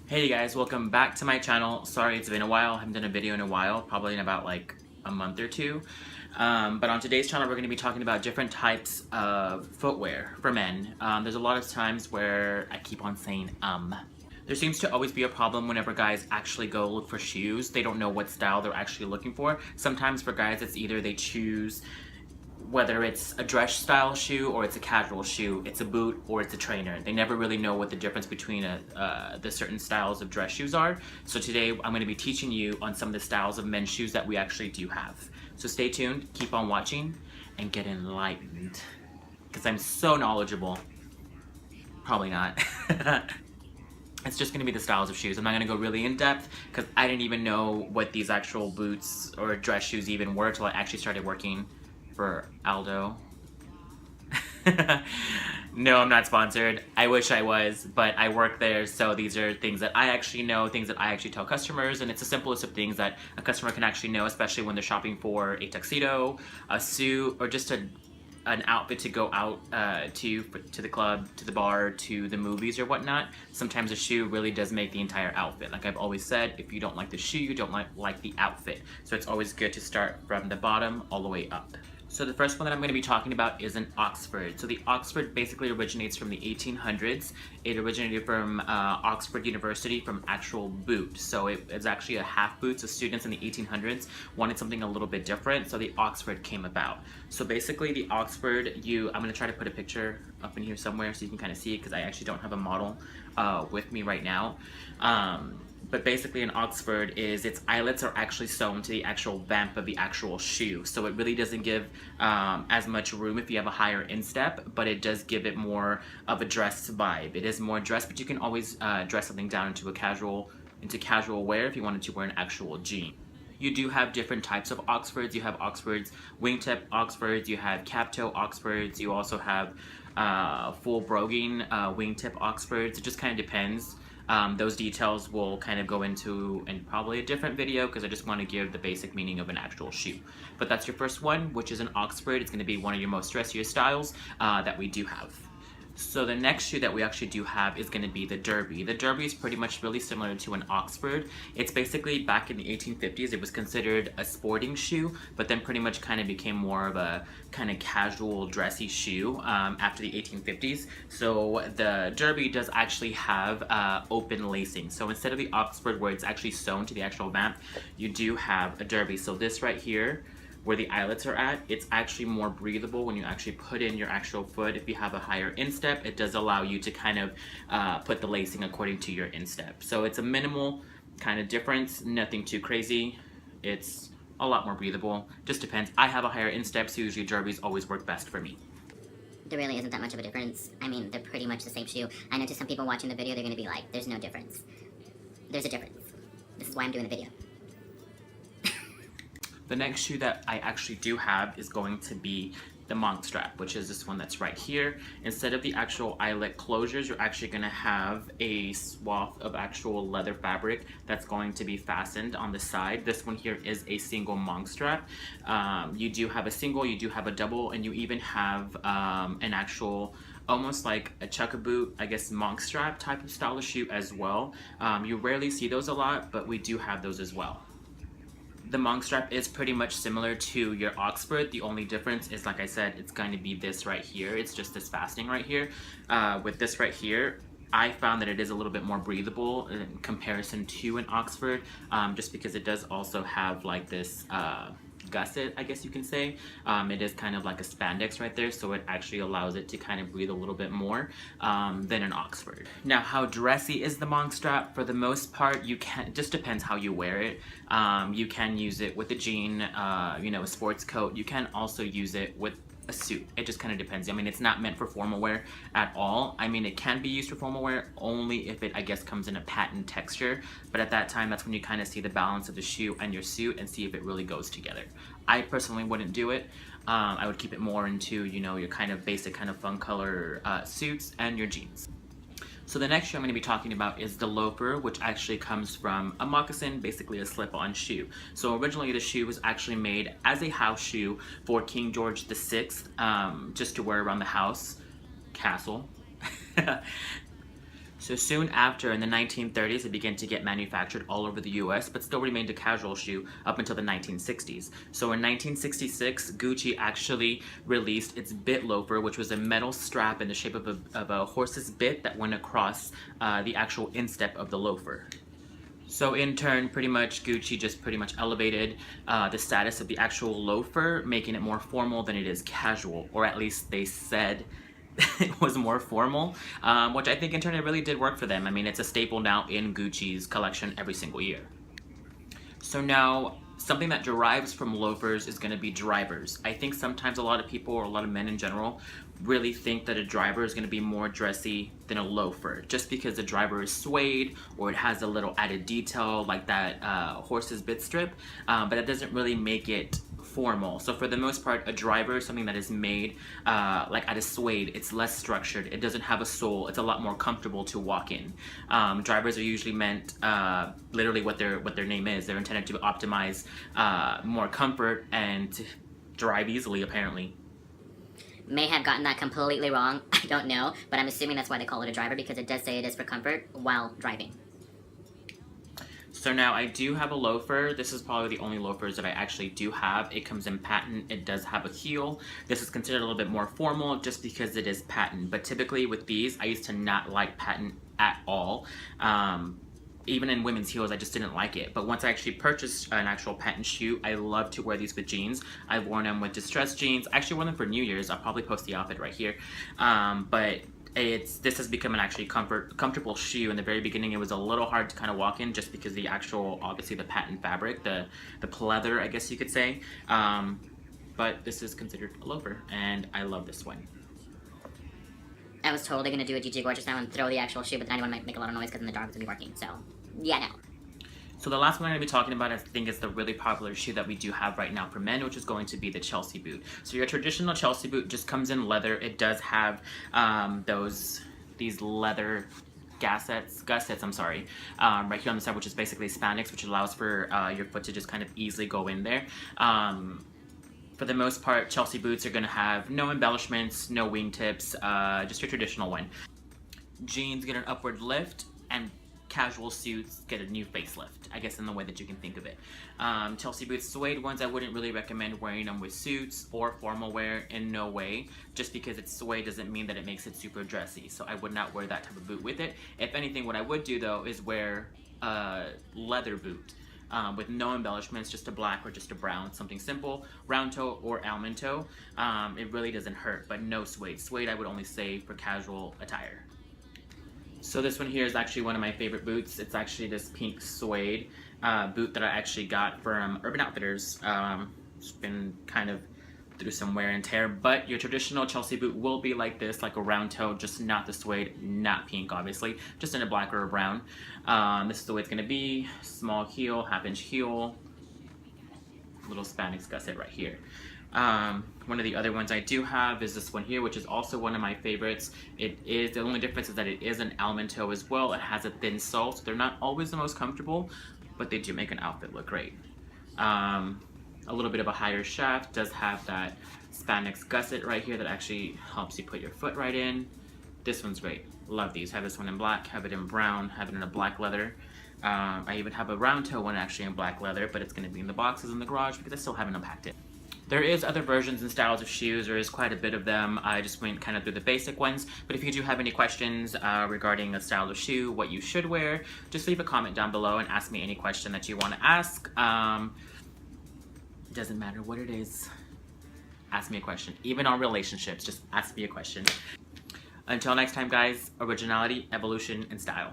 Hey guys, welcome back to my channel. Sorry it's been a while, I haven't done a video in a while, probably in about like a month or two. But on today's channel we're going to be talking about different types of footwear for men. There's a lot of times where I keep on saying There seems to always be a problem whenever guys actually go look for shoes. They don't know what style they're actually looking for. Sometimes for guys it's either they choose whether it's a dress style shoe or it's a casual shoe, it's a boot or it's a trainer. They never really know what the difference between the certain styles of dress shoes are. So today I'm going to be teaching you on some of the styles of men's shoes that we actually do have. So stay tuned, keep on watching, and get enlightened. Because I'm so knowledgeable. Probably not. It's just going to be the styles of shoes. I'm not going to go really in depth because I didn't even know what these actual boots or dress shoes even were until I actually started working for Aldo. No, I'm not sponsored. I wish I was, but I work there, so these are things that I actually know, things that I actually tell customers, and it's the simplest of things that a customer can actually know, especially when they're shopping for a tuxedo, a suit, or just an outfit to go out to the club, to the bar, to the movies or whatnot. Sometimes a shoe really does make the entire outfit. Like I've always said, if you don't like the shoe, you don't like the outfit. So it's always good to start from the bottom all the way up. So the first one that I'm going to be talking about is an Oxford. So the Oxford basically originates from the 1800s. It originated from Oxford University from actual boot. So it's actually a half boot. So students in the 1800s wanted something a little bit different. So the Oxford came about. So basically the Oxford, I'm going to try to put a picture up in here somewhere so you can kind of see it because I actually don't have a model with me right now. But basically an Oxford is its eyelets are actually sewn to the actual vamp of the actual shoe. So it really doesn't give as much room if you have a higher instep, but it does give it more of a dress vibe. It is more dress, but you can always dress something down into casual wear if you wanted to wear an actual jean. You do have different types of Oxfords. You have Oxfords, wingtip Oxfords, you have cap toe Oxfords, you also have full broguing wingtip Oxfords. It just kind of depends. Those details will kind of go into in probably a different video because I just want to give the basic meaning of an actual shoe. But that's your first one, which is an Oxford. It's going to be one of your most dressier styles that we do have. So the next shoe that we actually do have is going to be the Derby. The Derby is pretty much really similar to an Oxford. It's basically back in the 1850s, it was considered a sporting shoe, but then pretty much kind of became more of a kind of casual dressy shoe after the 1850s. So the Derby does actually have open lacing. So instead of the Oxford where it's actually sewn to the actual vamp, you do have a Derby. So this right here, where the eyelets are at, it's actually more breathable when you actually put in your actual foot. If you have a higher instep, it does allow you to kind of put the lacing according to your instep. So it's a minimal kind of difference, nothing too crazy. It's a lot more breathable. Just depends. I have a higher instep, so usually Derbies always work best for me. There really isn't that much of a difference. I mean, they're pretty much the same shoe. I know to some people watching the video, they're going to be like, there's no difference. There's a difference. This is why I'm doing the video. The next shoe that I actually do have is going to be the monk strap, which is this one that's right here. Instead of the actual eyelet closures, you're actually going to have a swath of actual leather fabric that's going to be fastened on the side. This one here is a single monk strap. You do have a single, you do have a double, and you even have an actual almost like a chukka-boot, I guess monk strap type of style of shoe as well. You rarely see those a lot, but we do have those as well. The monk strap is pretty much similar to your Oxford. The only difference is, like I said, it's going to be this right here. It's just this fastening right here. With this right here, I found that it is a little bit more breathable in comparison to an Oxford, just because it does also have like this gusset, I guess you can say. It is kind of like a spandex right there, so it actually allows it to kind of breathe a little bit more than an Oxford. Now, how dressy is the monk strap? For the most part, you can, it just depends how you wear it. You can use it with a jean, you know, a sports coat. You can also use it with a suit. It just kind of depends. I mean, it's not meant for formal wear at all. I mean, it can be used for formal wear only if it, I guess, comes in a patent texture, but at that time, that's when you kind of see the balance of the shoe and your suit and see if it really goes together. I personally wouldn't do it. I would keep it more into, you know, your kind of basic kind of fun color suits and your jeans. So the next shoe I'm going to be talking about is the loafer, which actually comes from a moccasin, basically a slip-on shoe. So originally the shoe was actually made as a house shoe for King George VI, just to wear around the house, castle. So soon after, in the 1930s, it began to get manufactured all over the US, but still remained a casual shoe up until the 1960s. So in 1966, Gucci actually released its bit loafer, which was a metal strap in the shape of a horse's bit that went across the actual instep of the loafer. So in turn, pretty much Gucci just pretty much elevated the status of the actual loafer, making it more formal than it is casual, or at least they said it was more formal, which I think in turn it really did work for them. I mean, it's a staple now in Gucci's collection every single year. So now, something that derives from loafers is going to be drivers. I think sometimes a lot of people, or a lot of men in general, really think that a driver is going to be more dressy than a loafer, just because the driver is suede or it has a little added detail like that horse's bit strip, but that doesn't really make it formal. So for the most part, a driver is something that is made like out of suede. It's less structured. It doesn't have a sole. It's a lot more comfortable to walk in. Drivers are usually meant literally what their name is. They're intended to optimize more comfort and to drive easily, apparently. May have gotten that completely wrong. I don't know, but I'm assuming that's why they call it a driver, because it does say it is for comfort while driving. So now I do have a loafer. This is probably the only loafers that I actually do have. It comes in patent. It does have a heel. This is considered a little bit more formal just because it is patent. But typically with these, I used to not like patent at all. Even in women's heels, I just didn't like it. But once I actually purchased an actual patent shoe, I love to wear these with jeans. I've worn them with distressed jeans. I actually wore them for New Year's. I'll probably post the outfit right here. But this has become an actually comfortable shoe. In the very beginning, it was a little hard to kind of walk in just because the actual, obviously the patent fabric, the pleather, I guess you could say. But this is considered a loafer, and I love this one. I was totally going to do a GG Gorgeous now and throw the actual shoe, but then anyone might make a lot of noise because then the dog is going to be barking. So, yeah, no. So the last one I'm going to be talking about, I think, is the really popular shoe that we do have right now for men, which is going to be the Chelsea boot. So your traditional Chelsea boot just comes in leather. It does have these leather gussets, right here on the side, which is basically spandex, which allows for your foot to just kind of easily go in there. For the most part, Chelsea boots are going to have no embellishments, no wingtips, just your traditional one. Jeans get an upward lift, and casual suits get a new facelift, I guess in the way that you can think of it. Chelsea boots, suede ones, I wouldn't really recommend wearing them with suits or formal wear in no way. Just because it's suede doesn't mean that it makes it super dressy, so I would not wear that type of boot with it. If anything, what I would do though is wear a leather boot. With no embellishments, just a black or just a brown, something simple, round toe or almond toe. It really doesn't hurt, but no suede. Suede I would only say for casual attire. So this one here is actually one of my favorite boots. It's actually this pink suede boot that I actually got from Urban Outfitters. It's been kind of through some wear and tear, but your traditional Chelsea boot will be like this, like a round toe, just not the suede, not pink obviously, just in a black or a brown. This is the way it's going to be. Small heel, half-inch heel, little spandex gusset right here. One of the other ones I do have is this one here, which is also one of my favorites. The only difference is that it is an almond toe as well. It has a thin sole, so they're not always the most comfortable, but they do make an outfit look great. A little bit of a higher shaft, does have that spandex gusset right here that actually helps you put your foot right in. This one's great. Love these. Have this one in black, have it in brown, have it in a black leather. I even have a round toe one actually in black leather, but it's going to be in the boxes in the garage because I still haven't unpacked it. There is other versions and styles of shoes. There is quite a bit of them. I just went kind of through the basic ones. But if you do have any questions regarding a style of shoe, what you should wear, just leave a comment down below and ask me any question that you want to ask. Doesn't matter what it is. Ask me a question. Even on relationships, just ask me a question. Until next time, guys, originality, evolution, and style.